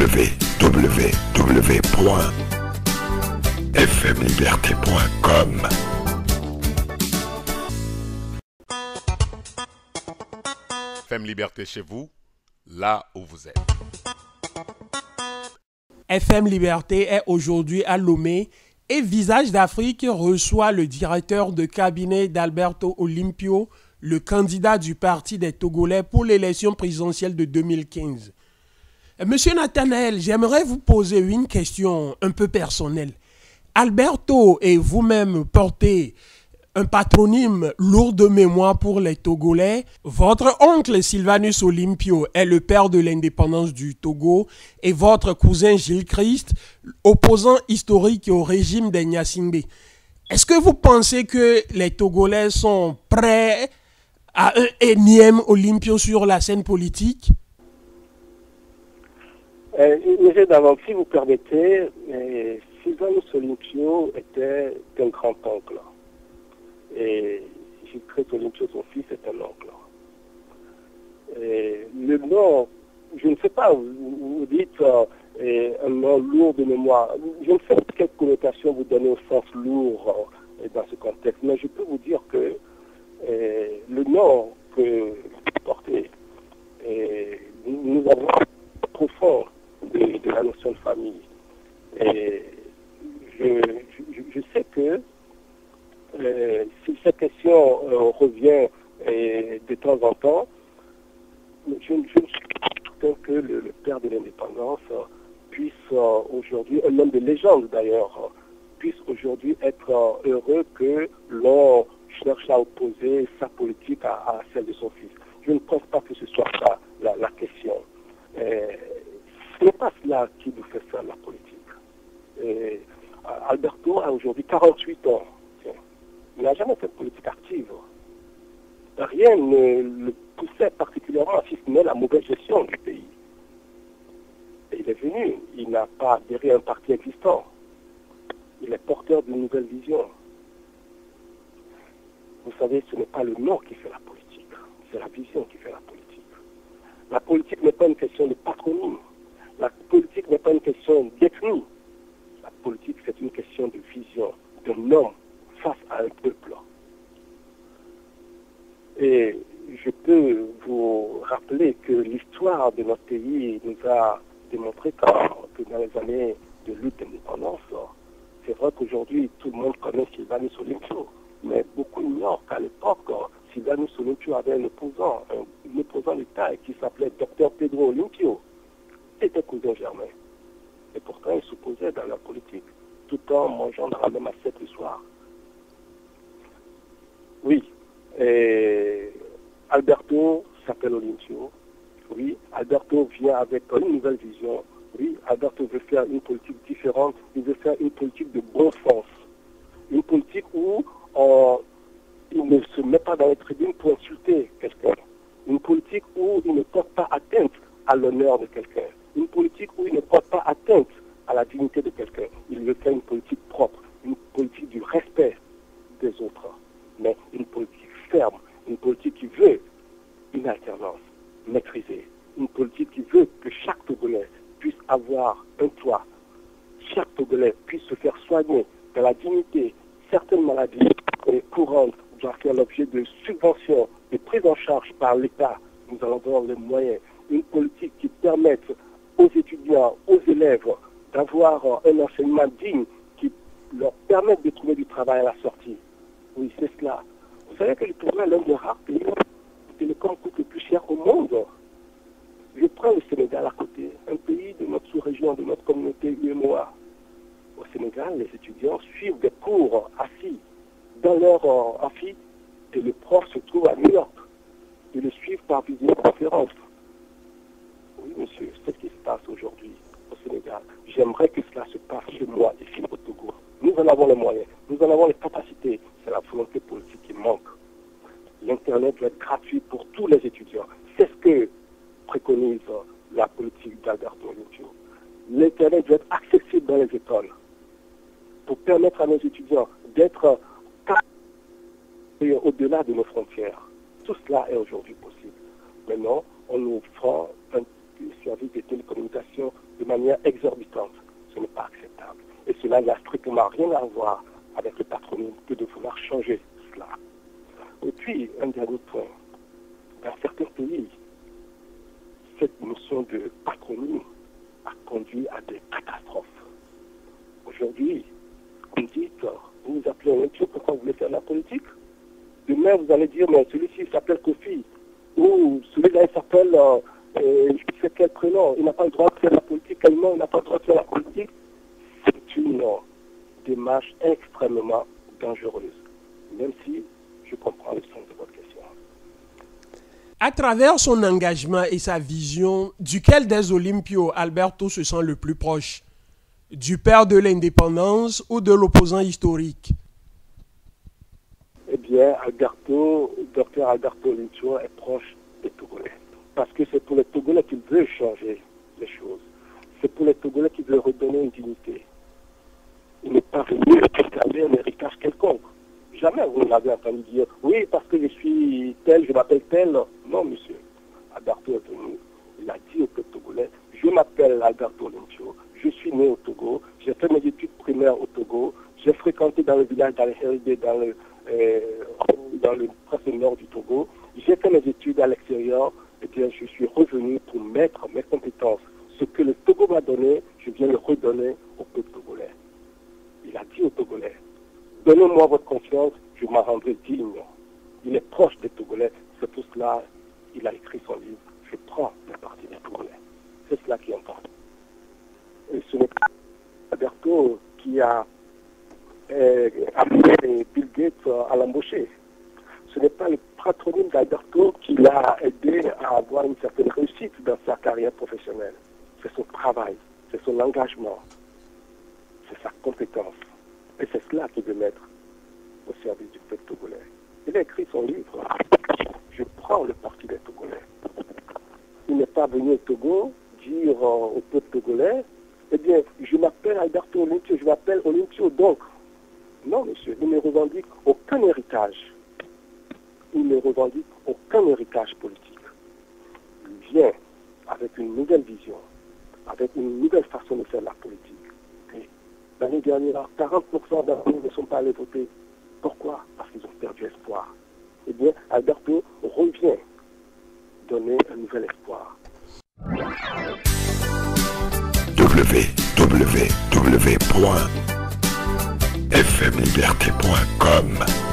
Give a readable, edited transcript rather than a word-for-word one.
www.fmliberté.com. FM Liberté chez vous, là où vous êtes. FM Liberté est aujourd'hui à Lomé et Visage d'Afrique reçoit le directeur de cabinet d'Alberto Olympio, le candidat du Parti des Togolais pour l'élection présidentielle de 2015. Monsieur Nathanaël, j'aimerais vous poser une question un peu personnelle. Alberto et vous-même portez un patronyme lourd de mémoire pour les Togolais. Votre oncle Sylvanus Olympio est le père de l'indépendance du Togo et votre cousin Gilles Christ, opposant historique au régime des Gnassingbé. Est-ce que vous pensez que les Togolais sont prêts à un énième Olympio sur la scène politique? Monsieur Davant, si vous permettez, Sylvanus Olympio était un grand-oncle. Et Gilles Christ Olympio, son fils, est un oncle. Et le nom, je ne sais pas, vous dites un nom lourd de mémoire. Je ne sais pas quelle connotation vous donnez au sens lourd dans ce contexte, mais je peux vous dire que le nom que vous portez, nous avons un profond de la notion de famille. Et je sais que si cette question revient de temps en temps, je ne suis pas certain que le père de l'indépendance puisse aujourd'hui, un homme de légende d'ailleurs, puisse aujourd'hui être heureux que l'on cherche à opposer sa politique à celle de son fils. Je ne pense pas que ce soit ça la question. Ce n'est pas cela qui nous fait faire la politique. Alberto a aujourd'hui 48 ans. Il n'a jamais fait de politique active. Rien ne le poussait particulièrement, si ce n'est la mauvaise gestion du pays. Et il est venu, il n'a pas adhéré à un parti existant. Il est porteur d'une nouvelle vision. Vous savez, ce n'est pas le nom qui fait la politique, c'est la vision qui fait la politique. La politique n'est pas une question de patronyme. La politique n'est pas une question d'ethnie. La politique, c'est une question de vision, d'un homme face à un peuple. Et je peux vous rappeler que l'histoire de notre pays nous a démontré que dans les années de lutte d'indépendance, c'est vrai qu'aujourd'hui tout le monde connaît Sylvanus Olympio, mais beaucoup ignorent qu'à l'époque, Sylvanus Olympio avait un opposant d'État qui s'appelait Dr Pedro Olympio. C'était cousin germain. Et pourtant, il s'opposait dans la politique, tout en mangeant dans la même assiette le soir. Oui, Alberto s'appelle Olympio. Oui, Alberto vient avec une nouvelle vision. Oui, Alberto veut faire une politique différente. Il veut faire une politique de bon sens. Une politique où il ne se met pas dans les tribunes pour insulter quelqu'un. Une politique où il ne porte pas atteinte à l'honneur de quelqu'un. Une politique où il ne porte pas atteinte à la dignité de quelqu'un. Il veut faire une politique propre, une politique du respect des autres, mais une politique ferme, une politique qui veut une alternance maîtrisée, une politique qui veut que chaque Togolais puisse avoir un toit, chaque Togolais puisse se faire soigner dans la dignité. Certaines maladies courantes doivent faire l'objet de subventions, de prise en charge par l'État. Nous allons avoir les moyens. Une politique qui permette aux étudiants, aux élèves, d'avoir un enseignement digne qui leur permette de trouver du travail à la sortie. Oui, c'est cela. Vous savez que le Togo est l'un des rares pays où le télécom coûte le plus cher au monde. Je prends le Sénégal à côté, un pays de notre sous-région, de notre communauté UMOA. Au Sénégal, les étudiants suivent des cours assis dans leur amphi et le prof se trouve à New York. Ils le suivent par visioconférence. Oui, monsieur, c'est ce qui se passe aujourd'hui au Sénégal. J'aimerais que cela se passe chez moi, ici au Togo. Nous en avons les moyens, nous en avons les capacités. C'est la volonté politique qui manque. L'Internet doit être gratuit pour tous les étudiants. C'est ce que préconise la politique d'Alberto Olympio. L'Internet doit être accessible dans les écoles pour permettre à nos étudiants d'être au-delà de nos frontières. Tout cela est aujourd'hui possible. Maintenant, on nous offre un service de télécommunication de manière Olympio n'a rien à voir avec le patronyme que de vouloir changer cela. Et puis, un dernier point. Dans certains pays, cette notion de patronyme a conduit à des catastrophes. Aujourd'hui, on dit, vous vous appelez Olympio, pourquoi vous voulez faire de la politique? Demain, vous allez dire, mais celui-ci s'appelle Kofi, ou celui-là, il s'appelle, je sais quel prénom, il n'a pas le droit de faire la politique, quel nom, il n'a pas le droit de faire la politique. C'est une démarche extrêmement dangereuse, même si je comprends le sens de votre question. À travers son engagement et sa vision, duquel des Olympios Alberto se sent le plus proche? Du père de l'indépendance ou de l'opposant historique? Eh bien, Dr Alberto Olympio est proche des Togolais. Parce que c'est pour les Togolais qu'il veut changer les choses. C'est pour les Togolais qu'il veut redonner une dignité. Il n'est pas venu réclamer un héritage quelconque. Jamais vous n'avez entendu dire, oui, parce que je suis tel, je m'appelle tel. Non, monsieur. Alberto est venu. Il a dit au peuple togolais, je m'appelle Alberto Olympio, je suis né au Togo, j'ai fait mes études primaires au Togo, j'ai fréquenté dans le village d'Al-Héridé, dans le presque nord du Togo, j'ai fait mes études à l'extérieur, et bien je suis revenu pour mettre mes compétences. Ce que le Togo m'a donné, je viens le redonner au peuple togolais. Il a dit aux Togolais, donnez-moi votre confiance, je m'en rendrai digne. Il est proche des Togolais, c'est pour cela qu'il a écrit son livre, je prends la partie des Togolais. C'est cela qui importe. Et ce n'est pas Alberto qui a amené Bill Gates à l'embaucher. Ce n'est pas le patronyme d'Alberto qui l'a aidé à avoir une certaine réussite dans sa carrière professionnelle. C'est son travail, c'est son engagement, c'est sa compétence. Et c'est cela qu'il veut mettre au service du peuple togolais. Il a écrit son livre, je prends le parti des Togolais. Il n'est pas venu au Togo dire au peuple togolais, eh bien, je m'appelle Alberto Olympio, je m'appelle Olympio, donc. Non, monsieur, il ne revendique aucun héritage. Il ne revendique aucun héritage politique. Il vient avec une nouvelle vision, avec une nouvelle façon de faire la politique. Et l'année dernière, 40% d'entre nous ne sont pas allés voter. Pourquoi? Parce qu'ils ont perdu espoir. Eh bien, Alberto revient donner un nouvel espoir. www.fmliberté.com